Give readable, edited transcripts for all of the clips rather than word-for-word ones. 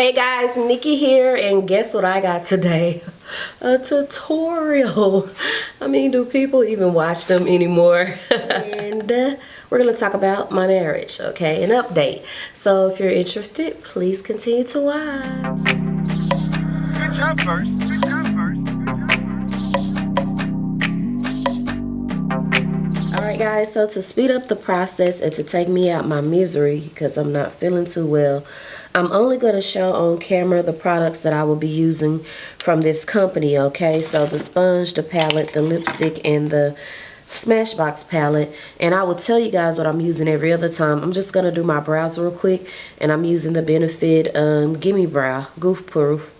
Hey guys, Nikki here, and guess what I got today? A tutorial. I mean, do people even watch them anymore? And we're gonna talk about my marriage, okay? An update. So if you're interested, please continue to watch. Good job, first. Good job, first. Alright guys, so to speed up the process and to take me out my misery because I'm not feeling too well, I'm only going to show on camera the products that I will be using from this company, okay? So the sponge, the palette, the lipstick, and the Smashbox palette. And I will tell you guys what I'm using every other time. I'm just going to do my brows real quick, and I'm using the Benefit Gimme Brow Goof Proof.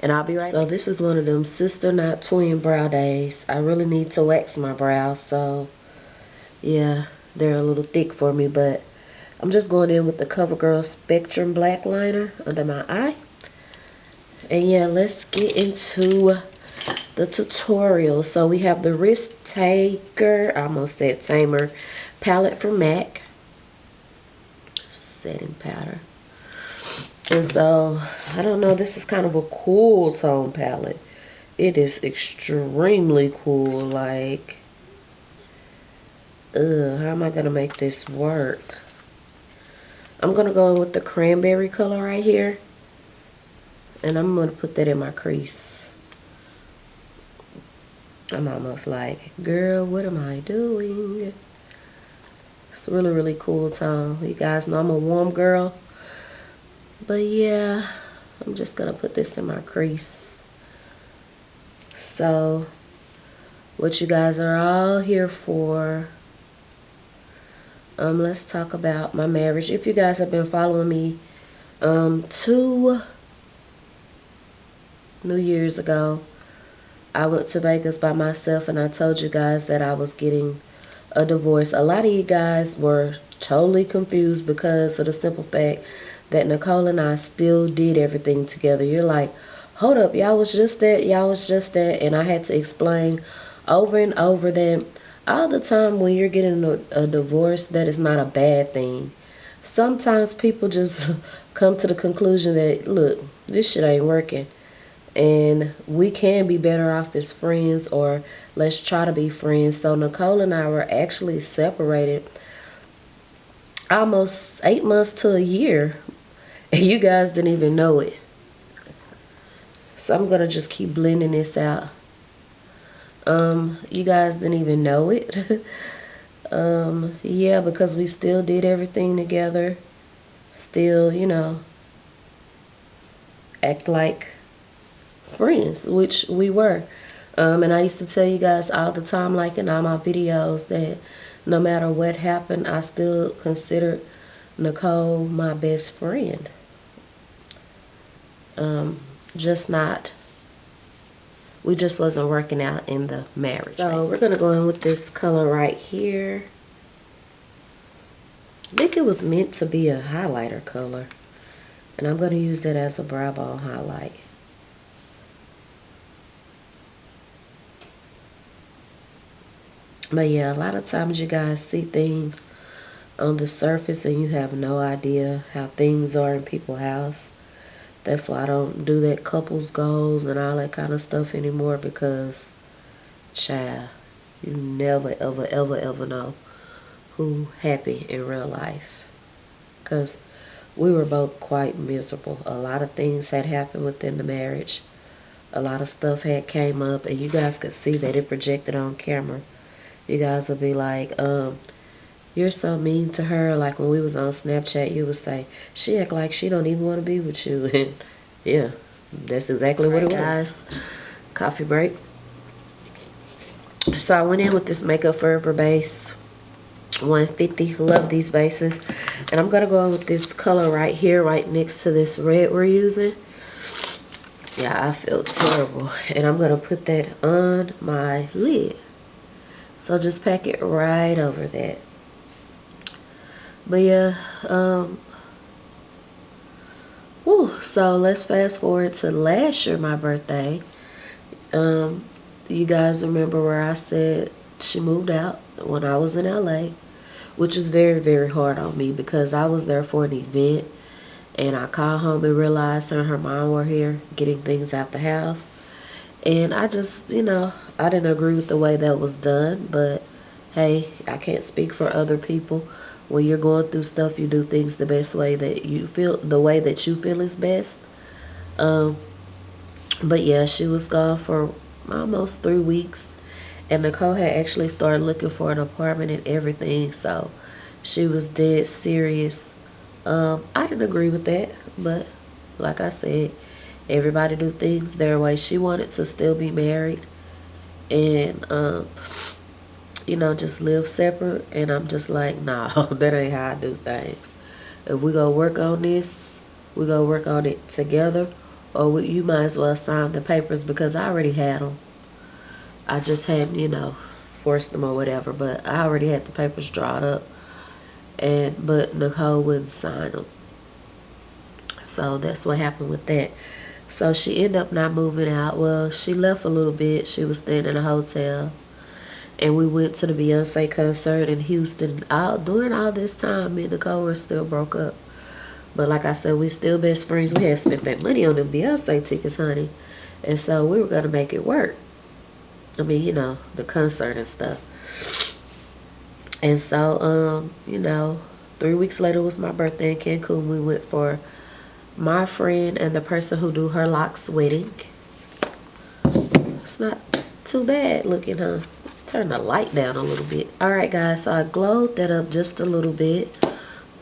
And I'll be right back. So this is one of them sister not twin brow days. I really need to wax my brows, so yeah, they're a little thick for me, but I'm just going in with the CoverGirl Spectrum Black Liner under my eye. And yeah, let's get into the tutorial. So we have the Risk Taker, I almost said Tamer, palette from MAC. Setting powder. And so, I don't know, this is kind of a cool tone palette. It is extremely cool, like, how am I gonna make this work? I'm gonna go in with the cranberry color right here, and I'm gonna put that in my crease. I'm almost like, girl, what am I doing? It's a really, really cool tone. You guys know I'm a warm girl, but yeah, I'm just gonna put this in my crease. So, what you guys are all here for, let's talk about my marriage. If you guys have been following me, 2 New Year's ago, I went to Vegas by myself, and I told you guys that I was getting a divorce. A lot of you guys were totally confused because of the simple fact that Nicole and I still did everything together. You're like, hold up, y'all was just that, y'all was just that. And I had to explain over and over that all the time when you're getting a divorce, that is not a bad thing. Sometimes people just come to the conclusion that, look, this shit ain't working, and we can be better off as friends, or let's try to be friends. So Nicole and I were actually separated almost 8 months to a year, and you guys didn't even know it. So I'm gonna just keep blending this out. You guys didn't even know it. Yeah, because we still did everything together. Still, you know, act like friends, which we were. And I used to tell you guys all the time, like in all my videos, that no matter what happened, I still considered Nicole my best friend. We just wasn't working out in the marriage. So we're going to go in with this color right here. I think it was meant to be a highlighter color, and I'm going to use that as a brow bone highlight. But yeah, a lot of times you guys see things on the surface and you have no idea how things are in people's house. That's why I don't do that couples goals and all that kind of stuff anymore, because, child, you never, ever, ever, ever know who happy in real life. Because we were both quite miserable. A lot of things had happened within the marriage. A lot of stuff had came up, and you guys could see that it projected on camera. You guys would be like, you're so mean to her. Like when we was on Snapchat, you would say, she act like she don't even want to be with you. And yeah, that's exactly what it was. Guys, coffee break. So I went in with this Makeup Forever base, 150. Love these bases. And I'm going to go in with this color right here, right next to this red we're using. Yeah, I feel terrible. And I'm going to put that on my lid. So just pack it right over that. But yeah, so let's fast forward to last year, my birthday. You guys remember where I said she moved out when I was in LA, which was very, very hard on me because I was there for an event, And I called home and realized her and her mom were here getting things out the house. And I just, you know, I didn't agree with the way that was done. But, hey, I can't speak for other people. When you're going through stuff, you do things the best way that you feel, the way that you feel is best. But, yeah, she was gone for almost 3 weeks. And Nicole had actually started looking for an apartment and everything. So, she was dead serious. I didn't agree with that, but like I said, everybody do things their way. She wanted to still be married and, you know, just live separate. And I'm just like, no, that ain't how I do things. If we go work on this, we go work on it together, or you might as well sign the papers because I already had them. I just hadn't, you know, forced them or whatever, but I already had the papers drawn up. But Nicole wouldn't sign them. So that's what happened with that. So she ended up not moving out. Well, she left a little bit. She was staying in a hotel. And we went to the Beyonce concert in Houston. During all this time, me and Nicole were still broke up. But like I said, we still best friends. We had spent that money on them Beyonce tickets, honey. And so we were going to make it work. I mean, you know, the concert and stuff. And so, you know, 3 weeks later was my birthday in Cancun. We went for my friend and the person who do her locks wedding. It's not too bad looking, huh? Turn the light down a little bit. Alright, guys, so I glowed that up just a little bit.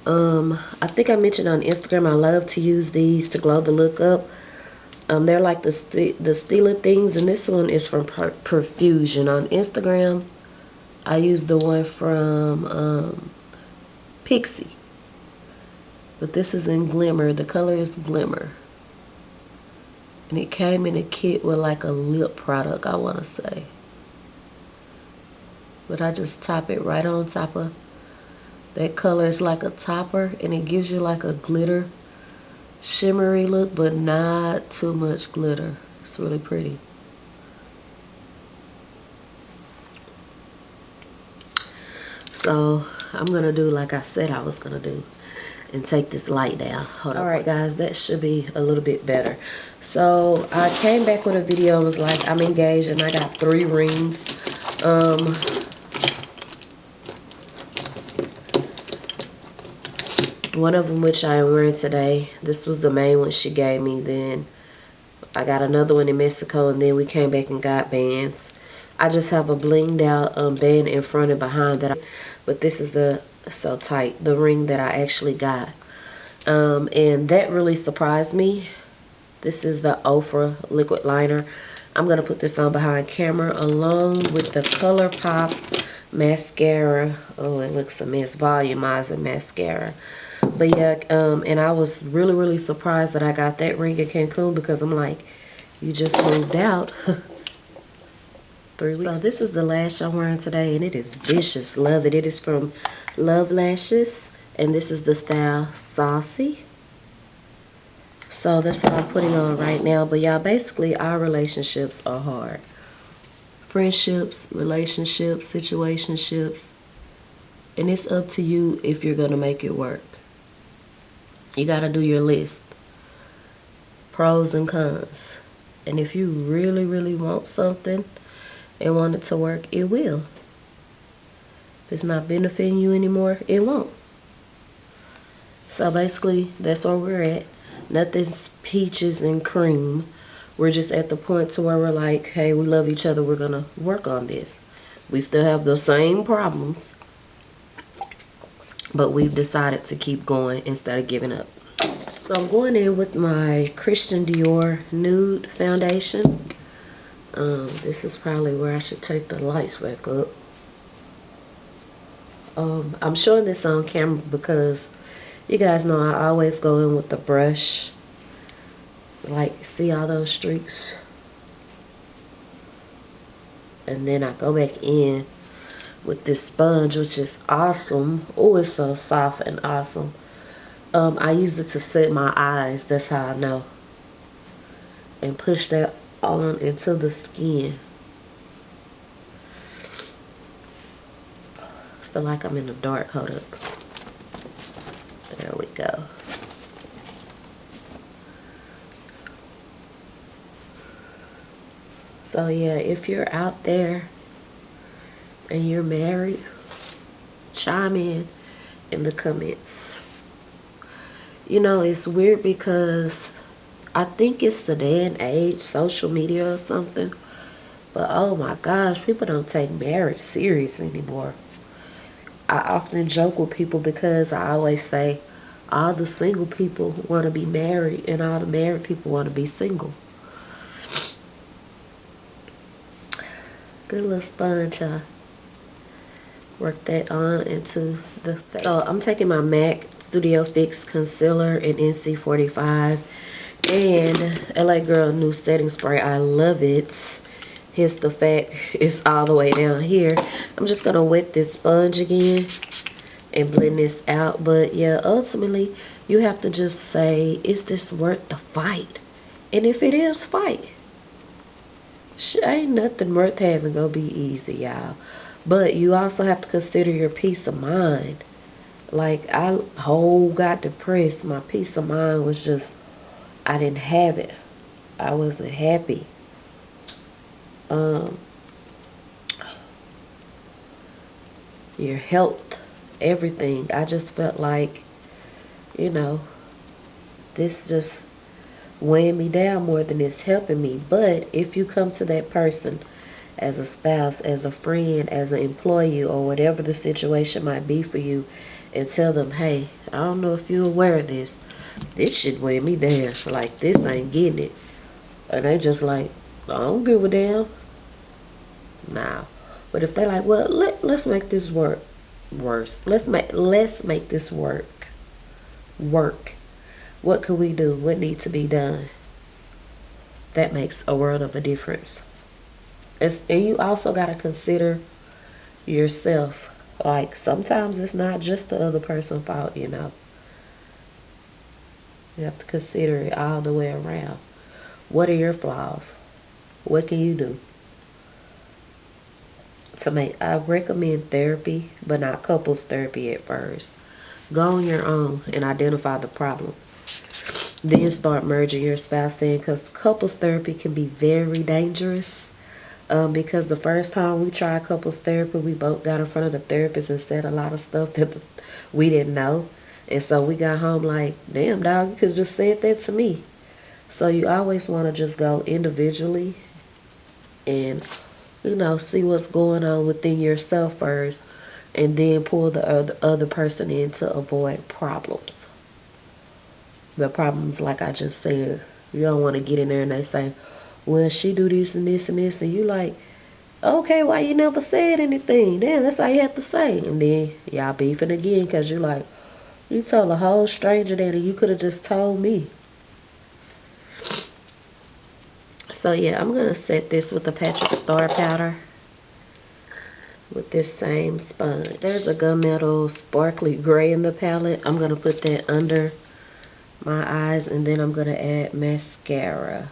I think I mentioned on Instagram I love to use these to glow the look up. They're like the Stila things, and this one is from Perfusion. On Instagram, I use the one from Pixie. But this is in Glimmer. The color is Glimmer. And it came in a kit with like a lip product, I want to say. But I just top it right on top of that color. It's like a topper, and it gives you like a glitter, shimmery look, but not too much glitter. It's really pretty. So I'm going to do like I said I was going to do and take this light down. Hold on. Alright, guys, that should be a little bit better. So I came back with a video and was like, I'm engaged and I got 3 rings. One of them which I am wearing today. This was the main one she gave me. Then I got another one in Mexico, and then we came back and got bands. I just have a blinged out band in front and behind that. But this is the so tight, the ring that I actually got. And that really surprised me. This is the Oprah liquid liner. I'm going to put this on behind camera along with the ColourPop mascara. Oh, it looks a mess. Volumizing mascara. But yeah, and I was really surprised that I got that ring in Cancun because I'm like, you just moved out 3 weeks. So this is the lash I'm wearing today, and it is vicious. Love it. It is from Love Lashes, and this is the style Saucy. So that's what I'm putting on right now. But y'all, basically our relationships are hard. Friendships, relationships, situationships. And it's up to you if you're going to make it work. You got to do your list. Pros and cons. And if you really want something and want it to work, it will. If it's not benefiting you anymore, it won't. So basically, that's where we're at. Nothing's peaches and cream. We're just at the point to where we're like, hey, we love each other. We're going to work on this. We still have the same problems. But we've decided to keep going instead of giving up. So I'm going in with my Christian Dior Nude Foundation. This is probably where I should take the lights back up. I'm showing this on camera because you guys know I always go in with the brush. Like, see all those streaks? And then I go back in with this sponge, which is awesome. Oh, it's so soft and awesome. I used it to set my eyes. That's how I know. And push that on into the skin. I feel like I'm in the dark. Hold up. There we go. So yeah, if you're out there and you're married, chime in the comments. You know, it's weird because I think it's the day and age, social media or something. But oh my gosh, people don't take marriage serious anymore. I often joke with people because I always say all the single people want to be married and all the married people want to be single. Good little sponge, huh? Work that on into the face. So I'm taking my MAC Studio Fix Concealer in NC45 and LA Girl New Setting Spray. I love it. Here's the fact, it's all the way down here. I'm just gonna wet this sponge again and blend this out. But yeah, ultimately you have to just say, is this worth the fight? And if it is, fight. Ain't nothing worth having gonna be easy, y'all. But you also have to consider your peace of mind. Like, I got depressed. My peace of mind was just, I didn't have it. I wasn't happy. Your health, everything. I just felt like, you know, this just weighing me down more than it's helping me. But if you come to that person as a spouse, as a friend, as an employee, or whatever the situation might be for you, and tell them, hey, I don't know if you're aware of this. This shit weigh me down. Like, this ain't getting it. And they just like, I don't give a damn. Nah. But if they like, well, let's make this work. Let's make this work. What can we do? What needs to be done? That makes a world of a difference. And you also got to consider yourself. Like, sometimes it's not just the other person's fault, you know. You have to consider it all the way around. What are your flaws? What can you do? I recommend therapy, but not couples therapy at first. Go on your own and identify the problem. Then start merging your spouse in, because couples therapy can be very dangerous. Because the first time we tried couples therapy, we both got in front of the therapist and said a lot of stuff that we didn't know. And so we got home like, damn, dog, you could have just said that to me. So you always want to just go individually and, you know, see what's going on within yourself first, and then pull the other person in to avoid problems. The problems, like I just said, you don't want to get in there and they say, well, she do this and this and this, and you like, okay, why you never said anything? Damn, that's all you have to say. And then y'all beefing again because you like, you told a whole stranger that, and you could have just told me. So yeah, I'm going to set this with the Patrick Star powder with this same sponge. There's a gunmetal sparkly gray in the palette. I'm going to put that under my eyes, and then I'm going to add mascara.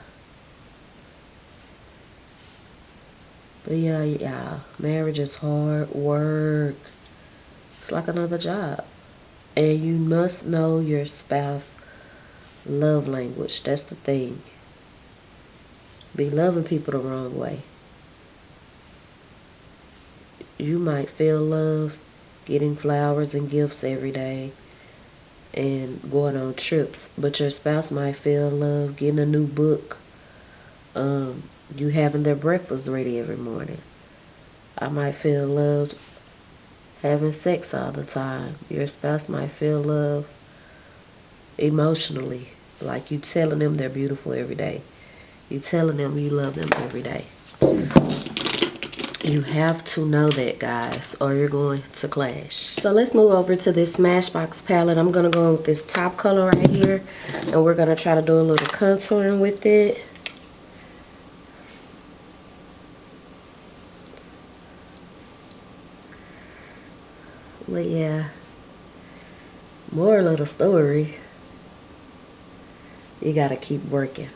But yeah, marriage is hard work. It's like another job. And you must know your spouse's love language. That's the thing. Be loving people the wrong way. You might feel love getting flowers and gifts every day and going on trips, but your spouse might feel love getting a new book, you having their breakfast ready every morning. I might feel loved having sex all the time. Your spouse might feel love emotionally, like you telling them they're beautiful every day. You telling them you love them every day. You have to know that, guys, or you're going to clash. So let's move over to this Smashbox palette. I'm going to go with this top color right here, and we're going to try to do a little contouring with it. But yeah, moral of the story, you got to keep working.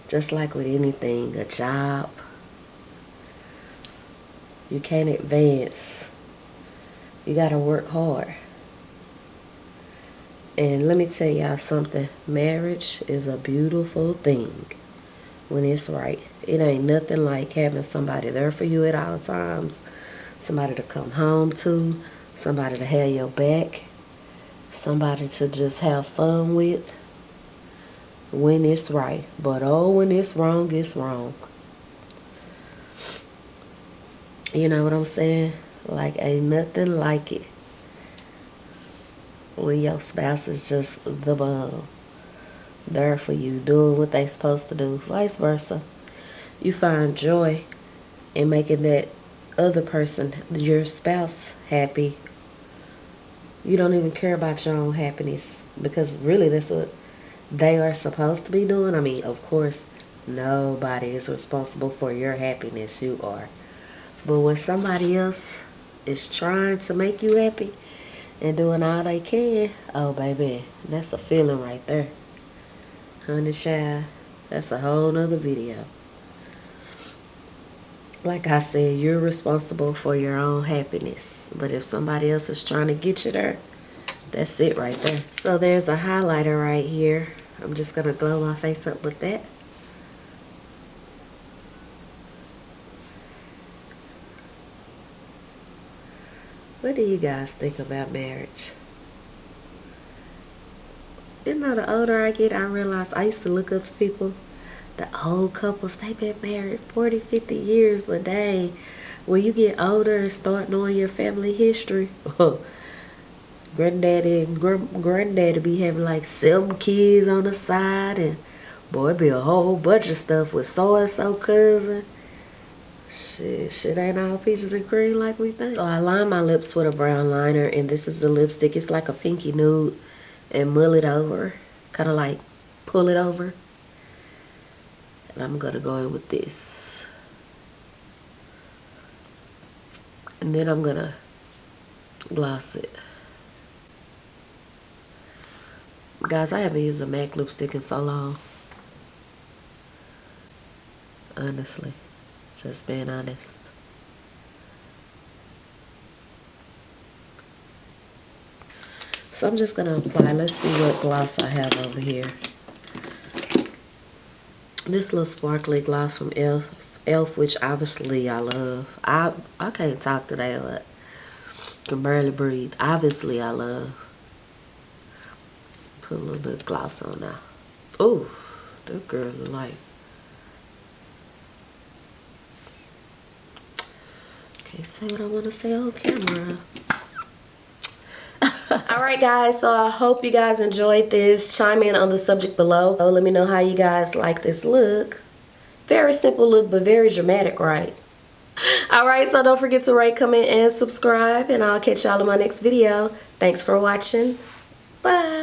Just like with anything, a job, you can't advance. You got to work hard. And let me tell y'all something. Marriage is a beautiful thing when it's right. It ain't nothing like having somebody there for you at all times. Somebody to come home to. Somebody to have your back. Somebody to just have fun with. When it's right. But oh, when it's wrong, it's wrong. You know what I'm saying? Like, ain't nothing like it when your spouse is just the bomb. There for you, doing what they supposed to do. Vice versa. You find joy in making that other person, your spouse, happy. You don't even care about your own happiness, because really that's what they are supposed to be doing. I mean, of course, nobody is responsible for your happiness. You are. But when somebody else is trying to make you happy and doing all they can, oh baby, that's a feeling right there. Honey child, that's a whole nother video. Like I said, you're responsible for your own happiness. But if somebody else is trying to get you there, that's it right there. So there's a highlighter right here. I'm just going to glow my face up with that. What do you guys think about marriage? You know, the older I get, I realize I used to look up to people, the old couples, they been married 40, 50 years, but dang, when you get older and start knowing your family history, granddaddy and granddaddy be having like 7 kids on the side, and boy, it be a whole bunch of stuff with so-and-so cousin. Shit ain't all peaches and cream like we think. So I line my lips with a brown liner, and this is the lipstick. It's like a pinky nude, and mull it over, kind of like pull it over. And I'm gonna go in with this. And then I'm gonna gloss it. Guys, I haven't used a MAC lipstick in so long. Honestly, just being honest. So I'm just gonna apply. Let's see what gloss I have over here. This little sparkly gloss from Elf, which obviously I love. I can't talk today, but can barely breathe. Obviously I love. Put a little bit of gloss on now. Ooh, that girl look like. Can't say what I want to say on camera. Alright guys, so I hope you guys enjoyed this. Chime in on the subject below. Let me know how you guys like this look. Very simple look, but very dramatic, right? Alright, so don't forget to rate, comment, and subscribe. And I'll catch y'all in my next video. Thanks for watching. Bye.